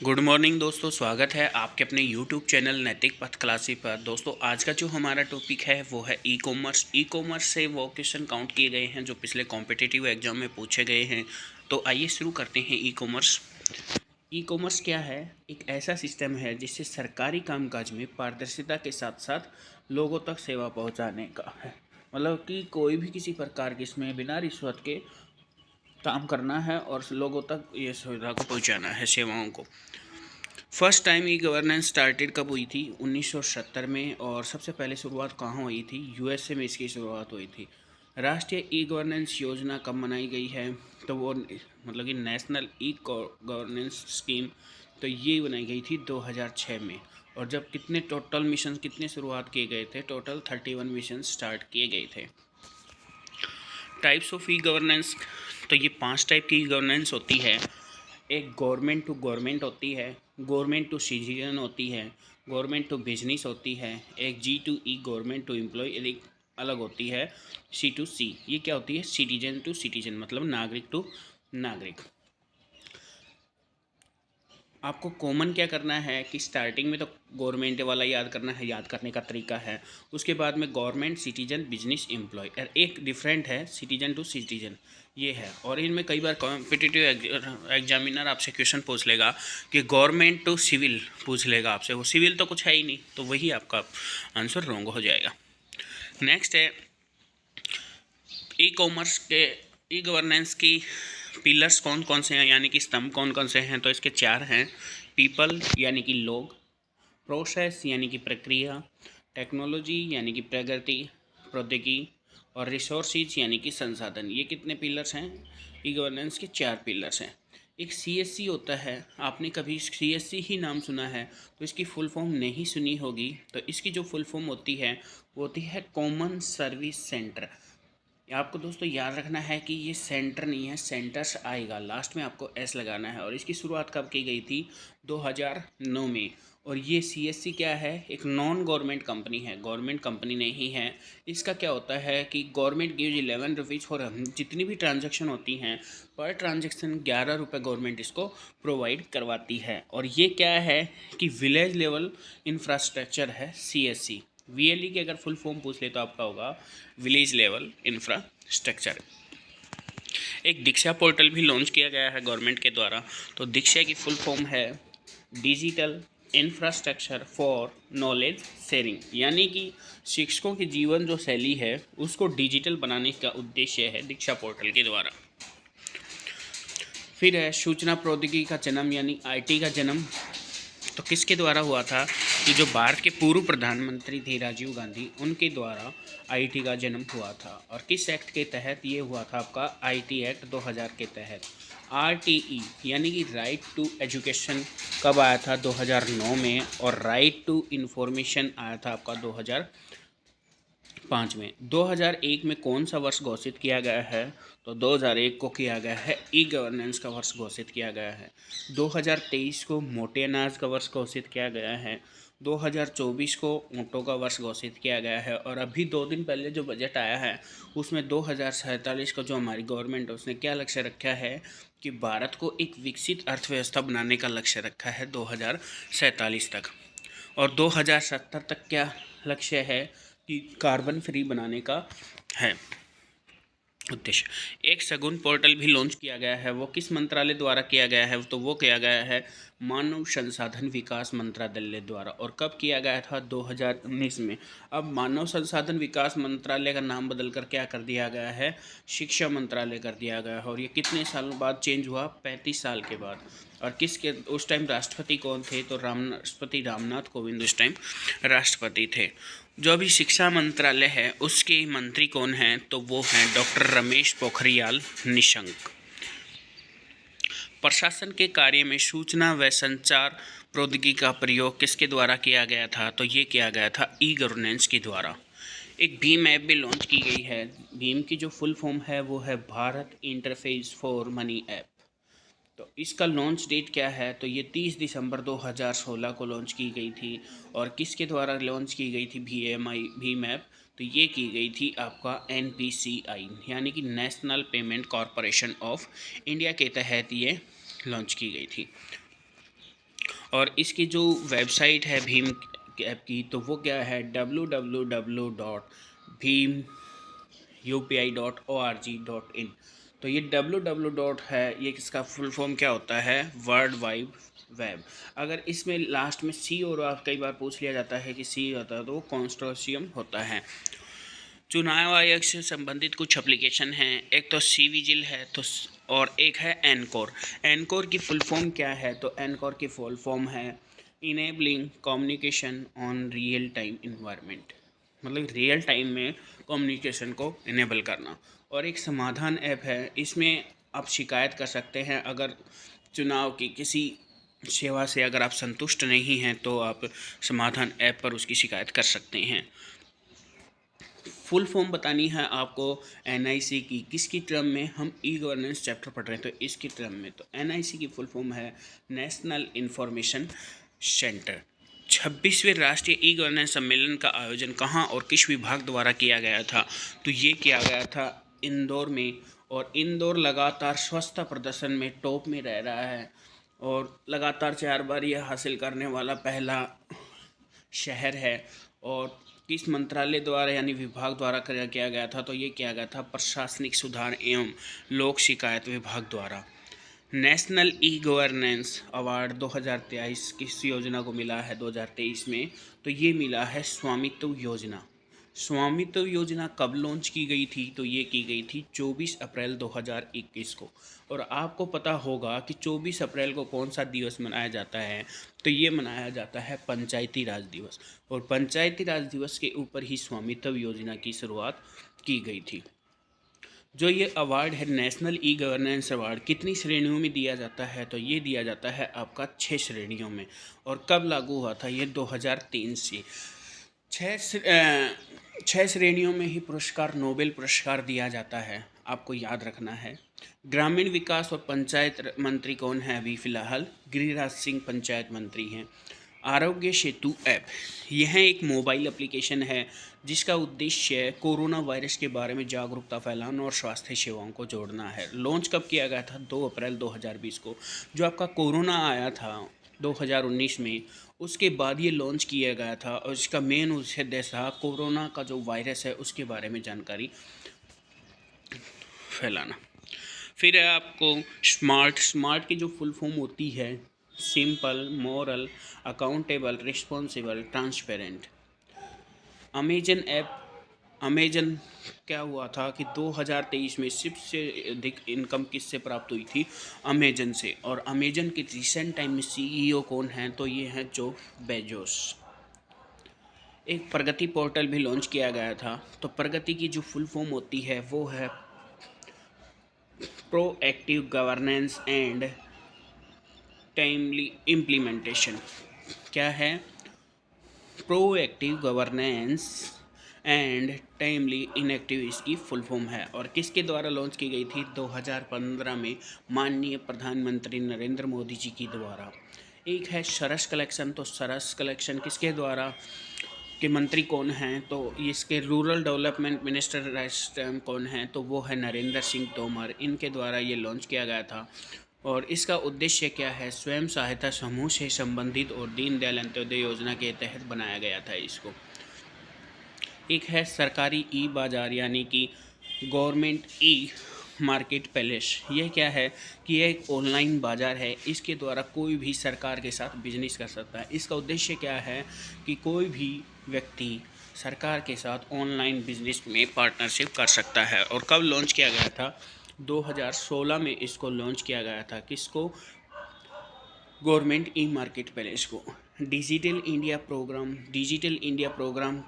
Good morning दोस्तों, स्वागत है आपके अपने यूट्यूब चैनल नैतिक पथ क्लासी पर। दोस्तों आज का जो हमारा टॉपिक है वो है ई कॉमर्स। ई कॉमर्स से वो क्वेश्चन काउंट किए गए हैं जो पिछले कॉम्पिटिटिव एग्जाम में पूछे गए हैं। तो आइए शुरू करते हैं ई कॉमर्स। ई कॉमर्स क्या है? एक ऐसा सिस्टम है जिससे सरकारी कामकाज में पारदर्शिता के साथ साथ लोगों तक सेवा पहुंचाने का है। मतलब कि कोई भी किसी प्रकार की इसमें बिना रिश्वत के काम करना है और लोगों तक ये सुविधा को पहुंचाना है, सेवाओं को। First time e governance started कब हुई थी? 1970 में। और सबसे पहले शुरुआत कहाँ हुई थी? यूएसए में इसकी शुरुआत हुई थी। राष्ट्रीय ई गवर्नेंस योजना कब बनाई गई है? तो वो मतलब कि नेशनल ई गवर्नेंस स्कीम, तो ये बनाई गई थी 2006 में। और जब कितने टोटल मिशन कितने शुरुआत किए गए थे? टोटल 31 मिशन स्टार्ट किए गए थे। टाइप्स ऑफ ई गवर्नेंस, तो ये 5 टाइप की ई गवर्नेंस होती है। एक गवर्नमेंट टू गवर्नमेंट होती है, गवर्नमेंट टू सिटीजन होती है, गवर्नमेंट टू बिजनेस होती है, एक G to E government to employ एक अलग होती है, सी टू सी ये क्या होती है? सिटीजन टू सिटीजन, मतलब नागरिक टू नागरिक। आपको कॉमन क्या करना है कि स्टार्टिंग में तो गवर्नमेंट वाला याद करना है, याद करने का तरीका है। उसके बाद में गवर्नमेंट, सिटीजन, बिजनेस, एम्प्लॉय। और एक डिफरेंट है सिटीजन टू सिटीजन, ये है। और इनमें कई बार कॉम्पिटिटिव एग्जामिनर आपसे क्वेश्चन पूछ लेगा कि गवर्नमेंट टू सिविल पूछ लेगा आपसे। वो सिविल तो कुछ है ही नहीं, तो वही आपका आंसर रॉन्ग हो जाएगा। नेक्स्ट है ई कॉमर्स के ई गवर्नेंस की पिलर्स कौन कौन से हैं, यानी कि स्तंभ कौन कौन से हैं? तो इसके 4 हैं। पीपल यानी कि लोग, प्रोसेस यानी कि प्रक्रिया, टेक्नोलॉजी यानी कि प्रगति प्रौद्योगिकी, और रिसोर्सेज यानी कि संसाधन। ये कितने पिलर्स हैं? ई गवर्नेंस के 4 पिलर्स हैं। एक सीएससी होता है, आपने कभी सीएससी ही नाम सुना है तो इसकी फुल फॉर्म नहीं सुनी होगी। तो इसकी जो फुल फॉर्म होती है वो होती है कॉमन सर्विस सेंटर। आपको दोस्तों याद रखना है कि ये सेंटर नहीं है, सेंटर्स आएगा, लास्ट में आपको एस लगाना है। और इसकी शुरुआत कब की गई थी? 2009 में। और ये सीएससी क्या है? एक नॉन गवर्नमेंट कंपनी है, गवर्नमेंट कंपनी नहीं है। इसका क्या होता है कि गवर्नमेंट गिव्स 11 रुपीज़ फॉर जितनी भी ट्रांजैक्शन होती हैं, पर ट्रांजैक्शन 11 रुपये गवर्नमेंट इसको प्रोवाइड करवाती है। और ये क्या है कि विलेज लेवल इंफ्रास्ट्रक्चर है सीएससी। वीएलई की अगर फुल फॉर्म पूछ ले तो आपका होगा विलेज लेवल इंफ्रास्ट्रक्चर। एक दीक्षा पोर्टल भी लॉन्च किया गया है गवर्नमेंट के द्वारा। तो दीक्षा की फुल फॉर्म है digital infrastructure for knowledge sharing, यानी कि शिक्षकों की जीवन जो शैली है उसको डिजिटल बनाने का उद्देश्य है दीक्षा पोर्टल के द्वारा। फिर है सूचना प्रौद्योगिकी का जन्म, यानी आईटी का जन्म। तो किसके द्वारा हुआ था? कि जो भारत के पूर्व प्रधानमंत्री थे राजीव गांधी, उनके द्वारा आईटी का जन्म हुआ था। और किस एक्ट के तहत ये हुआ था? आपका आईटी एक्ट 2000 के तहत। आरटीई यानी कि राइट टू एजुकेशन कब आया था? 2009 में। और राइट टू इंफॉर्मेशन आया था आपका 2005 में। 2001 में कौन सा वर्ष घोषित किया गया है? तो 2001 को किया गया है ई गवर्नेंस का वर्ष घोषित किया गया है। 2023 को मोटे अनाज का वर्ष घोषित किया गया है। 2024 को ऊँटों का वर्ष घोषित किया गया है। और अभी 2 दिन पहले जो बजट आया है उसमें 2047 का जो हमारी गवर्नमेंट है उसने क्या लक्ष्य रखा है कि भारत को एक विकसित अर्थव्यवस्था बनाने का लक्ष्य रखा है 2047 तक। और 2070 तक क्या लक्ष्य है कि कार्बन फ्री बनाने का है उद्देश्य। एक शगुन पोर्टल भी लॉन्च किया गया है। वो किस मंत्रालय द्वारा किया गया है? तो वो किया गया है मानव संसाधन विकास मंत्रालय द्वारा। और कब किया गया था? 2019 में। अब मानव संसाधन विकास मंत्रालय का नाम बदलकर क्या कर दिया गया है? शिक्षा मंत्रालय कर दिया गया है। और ये कितने सालों बाद चेंज हुआ? 35 साल के बाद। और किसके उस टाइम राष्ट्रपति कौन थे? तो राष्ट्रपति रामनाथ कोविंद उस टाइम राष्ट्रपति थे। जो अभी शिक्षा मंत्रालय है उसके मंत्री कौन हैं? तो वो हैं डॉक्टर रमेश पोखरियाल निशंक। प्रशासन के कार्य में सूचना व संचार प्रौद्योगिकी का प्रयोग किसके द्वारा किया गया था? तो ये किया गया था ई गवर्नेंस के द्वारा। एक भीम ऐप भी लॉन्च की गई है। भीम की जो फुल फॉर्म है वो है Bharat interface for money app. तो इसका लॉन्च डेट क्या है? तो ये 30 दिसंबर 2016 को लॉन्च की गई थी। और किसके द्वारा लॉन्च की गई थी भीम ऐप? तो ये की गई थी आपका एनपीसीआई यानी कि national payment corporation of India के तहत ये लॉन्च की गई थी। और इसकी जो वेबसाइट है भीम ऐप की, तो वो क्या है www.bhimupi.org.in। तो ये www. है, ये इसका फुल फॉर्म क्या होता है, वर्ल्ड वाइड वेब। अगर इसमें लास्ट में सी और आप कई बार पूछ लिया जाता है कि सी होता है, तो वो कंसोर्शियम होता है। चुनाव आयोग से संबंधित कुछ एप्लीकेशन हैं, एक तो सी विजिल है तो और एक है एनकोर। एनकोर की फुल फॉर्म क्या है, तो एनकोर की फुल फॉर्म है enabling communication on real time environment, मतलब रियल टाइम में कम्युनिकेशन को इनेबल करना। और एक समाधान ऐप है, इसमें आप शिकायत कर सकते हैं अगर चुनाव की किसी सेवा से अगर आप संतुष्ट नहीं हैं, तो आप समाधान ऐप पर उसकी शिकायत कर सकते हैं। फुल फॉर्म बतानी है आपको एनआईसी की, किसकी टर्म में, हम ई गवर्नेंस चैप्टर पढ़ रहे हैं तो इसकी टर्म में। तो एनआईसी की फुल फॉर्म है नेशनल इंफॉर्मेशन सेंटर। 26वें राष्ट्रीय ई गवर्नेंस सम्मेलन का आयोजन कहाँ और किस विभाग द्वारा किया गया था, तो ये किया गया था इंदौर में। और इंदौर लगातार स्वच्छता प्रदर्शन में टॉप में रह रहा है और लगातार 4 बार यह हासिल करने वाला पहला शहर है। और किस मंत्रालय द्वारा यानी विभाग द्वारा किया गया था, तो ये किया गया था प्रशासनिक सुधार एवं लोक शिकायत विभाग द्वारा। नेशनल ई गवर्नेंस अवार्ड 2023 किस योजना को मिला है 2023 में, तो ये मिला है स्वामित्व योजना। स्वामित्व योजना कब लॉन्च की गई थी, तो ये की गई थी 24 अप्रैल 2021 को। और आपको पता होगा कि 24 अप्रैल को कौन सा दिवस मनाया जाता है, तो ये मनाया जाता है पंचायती राज दिवस। और पंचायती राज दिवस के ऊपर ही स्वामित्व योजना की शुरुआत की गई थी। जो ये अवार्ड है नेशनल ई गवर्नेंस अवार्ड, कितनी श्रेणियों में दिया जाता है, तो ये दिया जाता है आपका 6 श्रेणियों में। और कब लागू हुआ था, ये 2003 से। 6 श्रेणियों में ही पुरस्कार नोबेल पुरस्कार दिया जाता है, आपको याद रखना है। ग्रामीण विकास और पंचायत मंत्री कौन है अभी फ़िलहाल, गिरिराज सिंह पंचायत मंत्री हैं। आरोग्य सेतु ऐप, यह एक मोबाइल एप्लीकेशन है जिसका उद्देश्य कोरोना वायरस के बारे में जागरूकता फैलाना और स्वास्थ्य सेवाओं को जोड़ना है। लॉन्च कब किया गया था, 2 अप्रैल 2020 को। जो आपका कोरोना आया था 2019 में, उसके बाद ये लॉन्च किया गया था और इसका मेन उद्देश्य था कोरोना का जो वायरस है उसके बारे में जानकारी फैलाना। फिर है आपको स्मार्ट की जो फुल फॉर्म होती है simple, moral, accountable, responsible, transparent. Amazon app, Amazon क्या हुआ था कि 2023 में सबसे अधिक इनकम किससे प्राप्त हुई थी, अमेजन से। और अमेजन के रिसेंट टाइम में सीईओ कौन हैं, तो ये हैं जेफ बेजोस। एक प्रगति पोर्टल भी लॉन्च किया गया था। तो प्रगति की जो फुल फॉर्म होती है वो है proactive governance and timely implementation. क्या है, proactive governance and timely inactive इसकी फुल फॉर्म है। और किसके द्वारा लॉन्च की गई थी, 2015 में माननीय प्रधानमंत्री नरेंद्र मोदी जी की द्वारा। एक है सरस कलेक्शन, तो सरस कलेक्शन किसके द्वारा के मंत्री कौन हैं, तो इसके रूरल डेवलपमेंट मिनिस्टर इस टाइम कौन हैं, तो वो है नरेंद्र सिंह तोमर। इनके द्वारा ये लॉन्च किया गया था। और इसका उद्देश्य क्या है, स्वयं सहायता समूह से संबंधित और दीनदयाल अंत्योदय योजना के तहत बनाया गया था इसको। एक है सरकारी ई बाज़ार यानी कि गवर्नमेंट ई मार्केट प्लेस। ये क्या है कि यह एक ऑनलाइन बाज़ार है, इसके द्वारा कोई भी सरकार के साथ बिजनेस कर सकता है। इसका उद्देश्य क्या है कि कोई भी व्यक्ति सरकार के साथ ऑनलाइन बिजनेस में पार्टनरशिप कर सकता है। और कब लॉन्च किया गया था, 2016 में इसको लॉन्च किया गया था। किसको, गवर्नमेंट ई मार्केट प्लेस को। डिजिटल इंडिया प्रोग्राम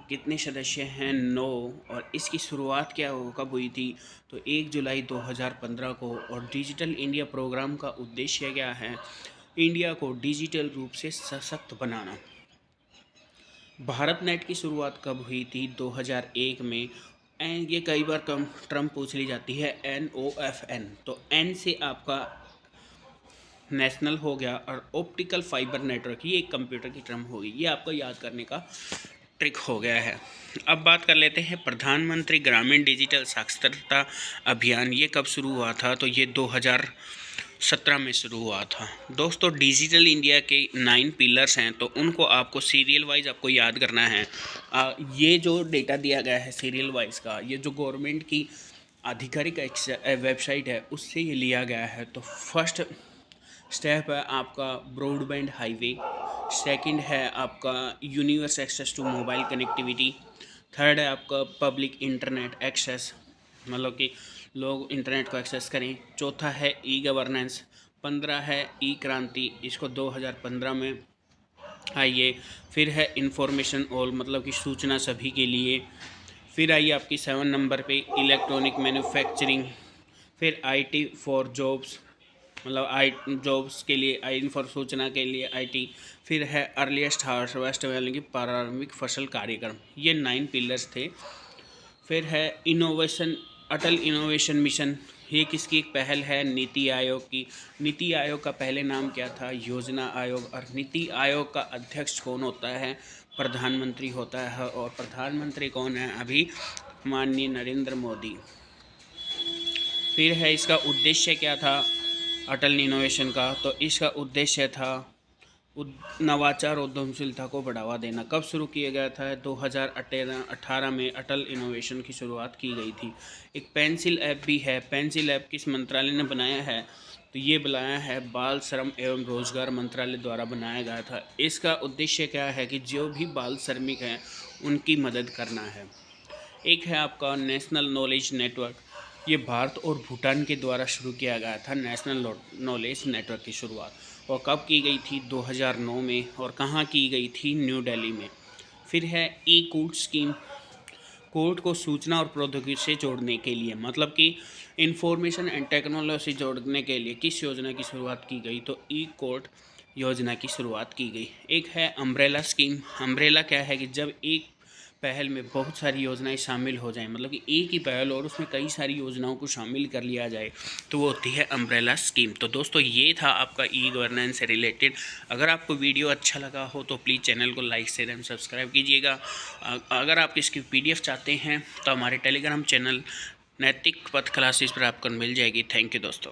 कितने सदस्य हैं, 9। और इसकी शुरुआत कब हुई थी, तो 1 जुलाई 2015 को। और डिजिटल इंडिया प्रोग्राम का उद्देश्य क्या है, इंडिया को डिजिटल रूप से सशक्त बनाना। भारत नेट की शुरुआत कब हुई थी, 2001 में। ये कई बार टर्म पूछ ली जाती है, NOFN। तो N से आपका नेशनल हो गया और ऑप्टिकल फाइबर नेटवर्क, ये एक कंप्यूटर की टर्म होगी। ये आपको याद करने का ट्रिक हो गया है। अब बात कर लेते हैं प्रधानमंत्री ग्रामीण डिजिटल साक्षरता अभियान, ये कब शुरू हुआ था, तो ये 2017 में शुरू हुआ था। दोस्तों डिजिटल इंडिया के 9 पिलर्स हैं, तो उनको आपको सीरियल वाइज आपको याद करना है। ये जो डेटा दिया गया है सीरियल वाइज का, ये जो गवर्नमेंट की आधिकारिक वेबसाइट है उससे ये लिया गया है। तो फर्स्ट स्टेप है आपका ब्रॉडबैंड हाईवे, सेकंड है आपका universal access to mobile connectivity, third है आपका पब्लिक इंटरनेट एक्सेस, मतलब कि लोग इंटरनेट को एक्सेस करें, चौथा है ई गवर्नेंस, 15 है ई क्रांति, इसको 2015 में आइए। फिर है इंफॉर्मेशन ऑल, मतलब कि सूचना सभी के लिए। फिर आइए आपकी 7 नंबर पे इलेक्ट्रॉनिक मैन्युफैक्चरिंग। फिर आईटी फॉर जॉब्स, मतलब आई जॉब्स के लिए, आई फॉर सूचना के लिए आईटी। फिर है अर्लीस्ट हार्वेस्ट, यानी कि प्रारंभिक फसल कार्यक्रम। ये 9 पिलर्स थे। फिर है इनोवेशन, अटल इनोवेशन मिशन, ये किसकी एक पहल है? नीति आयोग की। नीति आयोग का पहले नाम क्या था? योजना आयोग। और नीति आयोग का अध्यक्ष कौन होता है? प्रधानमंत्री होता है। और प्रधानमंत्री कौन है अभी? माननीय नरेंद्र मोदी। फिर है इसका उद्देश्य क्या था अटल इनोवेशन का? तो इसका उद्देश्य था नवाचार उद्यमशीलता को बढ़ावा देना। कब शुरू किया गया था? 2018 में अटल इनोवेशन की शुरुआत की गई थी। एक पेंसिल ऐप भी है। पेंसिल ऐप किस मंत्रालय ने बनाया है? तो ये बनाया है बाल श्रम एवं रोजगार मंत्रालय द्वारा बनाया गया था। इसका उद्देश्य क्या है कि जो भी बाल श्रमिक हैं उनकी मदद करना है। एक है आपका नेशनल नॉलेज नेटवर्क, ये भारत और भूटान के द्वारा शुरू किया गया था। नेशनल नॉलेज नेटवर्क की शुरुआत और कब की गई थी? 2009 में। और कहाँ की गई थी? न्यू दिल्ली में। फिर है ई कोर्ट स्कीम, कोर्ट को सूचना और प्रौद्योगिकी से जोड़ने के लिए, मतलब कि इंफॉर्मेशन एंड टेक्नोलॉजी जोड़ने के लिए किस योजना की शुरुआत की गई? तो ई कोर्ट योजना की शुरुआत की गई। एक है अम्ब्रेला स्कीम। अम्ब्रेला क्या है कि जब एक पहल में बहुत सारी योजनाएं शामिल हो जाएं, मतलब कि एक ही पहल और उसमें कई सारी योजनाओं को शामिल कर लिया जाए, तो वो होती है अम्ब्रेला स्कीम। तो दोस्तों ये था आपका ई गवर्नेंस से रिलेटेड। अगर आपको वीडियो अच्छा लगा हो तो प्लीज़ चैनल को लाइक शेयर एंड सब्सक्राइब कीजिएगा। अगर आप इसकी PDF चाहते हैं तो हमारे टेलीग्राम चैनल नैतिक पथ क्लासेस पर आपको मिल जाएगी। थैंक यू दोस्तों।